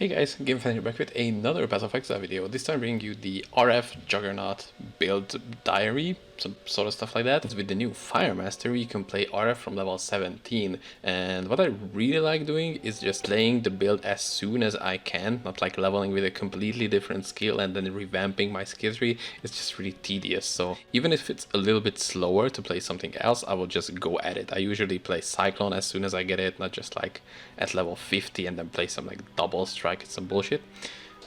Hey guys, GameFan back with another Path of Exile video, this time bringing you the RF Juggernaut build diary, some sort of stuff like that. With the new Fire Mastery, you can play RF from level 17, and what I really like doing is just playing the build as soon as I can, not like leveling with a completely different skill and then revamping my skill tree. It's just really tedious, so even if it's a little bit slower to play something else, I will just go at it. I usually play Cyclone as soon as I get it, not just like at level 50 and then play some like double strike. It's some bullshit.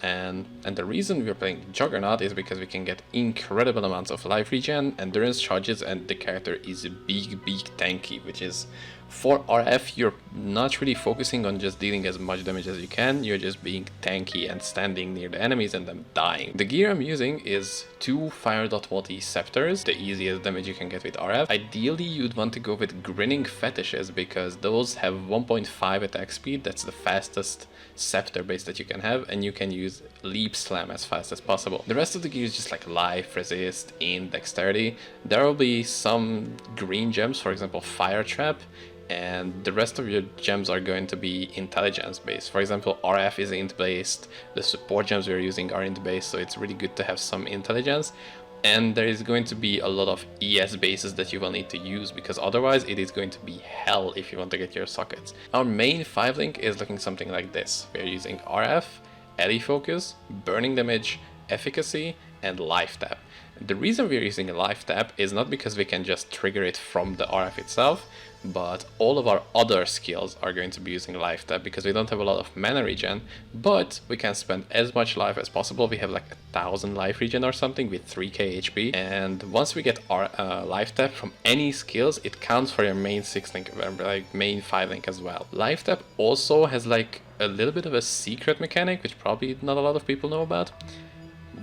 And the reason we're playing Juggernaut is because we can get incredible amounts of life regen, endurance charges, and the character is big tanky, which is, for RF, you're not really focusing on just dealing as much damage as you can, you're just being tanky and standing near the enemies and them dying. The gear I'm using is 2 Fire.20 Scepters, the easiest damage you can get with RF. Ideally, you'd want to go with Grinning Fetishes because those have 1.5 attack speed, that's the fastest scepter base that you can have, and you can use Leap Slam as fast as possible. The rest of the gear is just like life, resist, in dexterity. There will be some green gems, for example Fire Trap, and the rest of your gems are going to be intelligence based. For example, RF is int based, the support gems we're using are int based, so it's really good to have some intelligence. And there is going to be a lot of ES bases that you will need to use, because otherwise it is going to be hell if you want to get your sockets. Our main 5-link is looking something like this. We're using RF, Ellie Focus, Burning Damage, Efficacy, and Life Tap. The reason we're using a Life Tap is not because we can just trigger it from the RF itself, but all of our other skills are going to be using Life Tap because we don't have a lot of mana regen, but we can spend as much life as possible. We have like 1000 life regen or something with 3k HP, and once we get our Life Tap from any skills, it counts for your main 6-link, like main 5-link as well. Life Tap also has like a little bit of a secret mechanic, which probably not a lot of people know about.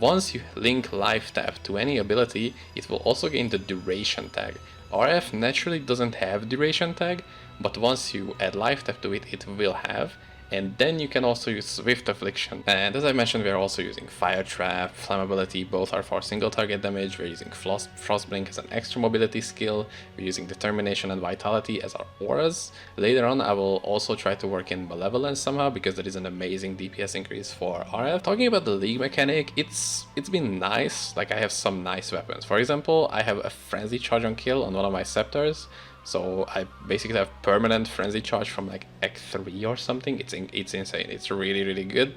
Once you link Life Tap to any ability, it will also gain the duration tag. RF naturally doesn't have duration tag, but once you add Life Tap to it, it will have. And then you can also use Swift Affliction. And as I mentioned, we are also using Fire Trap, Flammability, both are for single target damage. We're using Frostblink as an extra mobility skill. We're using Determination and Vitality as our auras. Later on, I will also try to work in Malevolence somehow, because that is an amazing DPS increase for RF. Talking about the League mechanic, it's been nice. Like, I have some nice weapons. For example, I have a Frenzy Charge on kill on one of my Scepters. So I basically have permanent frenzy charge from like Act 3 or something. It's insane. It's really good.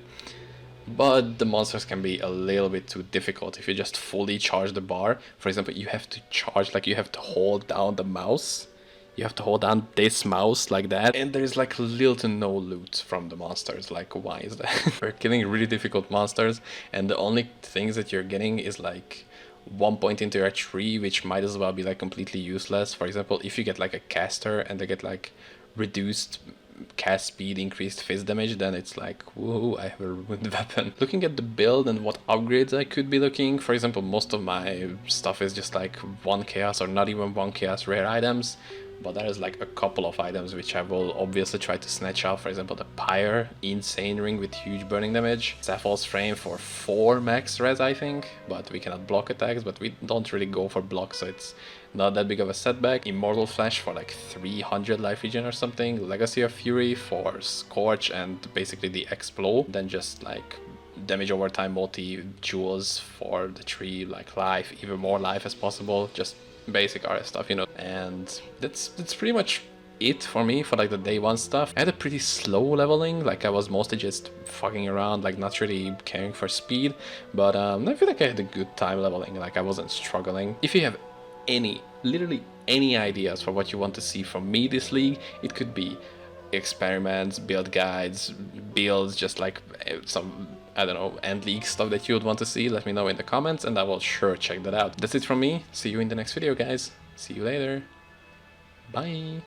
But the monsters can be a little bit too difficult if you just fully charge the bar. For example, you have to charge, like you have to hold down the mouse. You have to hold down this mouse like that, and there is like little to no loot from the monsters. Like, why is that? We're killing really difficult monsters, and the only things that you're getting is like 1 point into your tree, which might as well be like completely useless. For example, if you get like a caster and they get like reduced cast speed, increased fist damage, then it's like, woohoo, I have a ruined weapon. Looking at the build and what upgrades I could be looking, for example, most of my stuff is just like 1 chaos or not even 1 chaos rare items. But there is like a couple of items which I will obviously try to snatch out. For example, the Pyre, insane ring with huge burning damage. Cephal's Frame for 4 max res, I think, but we cannot block attacks, but we don't really go for blocks, so it's not that big of a setback. Immortal Flash for like 300 life regen or something. Legacy of Fury for Scorch and basically the Explode. Then just like damage over time multi jewels for the tree, like life, even more life as possible. Just basic RF stuff, you know. And that's pretty much it for me for like the day 1 stuff. I had a pretty slow leveling, like I was mostly just fucking around, like not really caring for speed, but I feel like I had a good time leveling, like I wasn't struggling. If you have literally any ideas for what you want to see from me this league, it could be experiments, build guides, builds, just like some, I don't know, end league stuff that you would want to see, let me know in the comments and I will sure check that out. That's it from me. See you in the next video, guys. See you later. Bye.